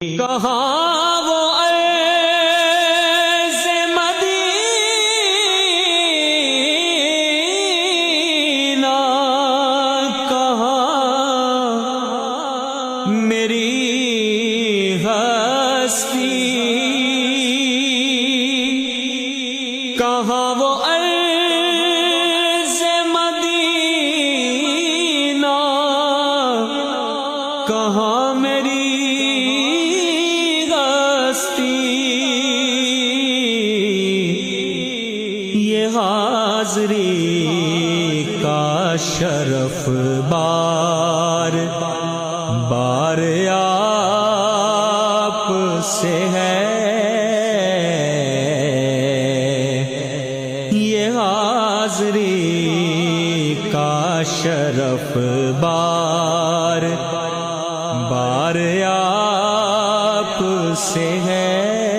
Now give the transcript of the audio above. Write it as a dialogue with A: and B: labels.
A: کہاں وہ عرض مدینہ، کہاں میری ہستی، کہاں وہ عرض مدینہ، کہاں میری یہ حاضری کا شرف بار بار آپ سے ہے، یہ حاضری کا شرف بار بار آپ سے ہے۔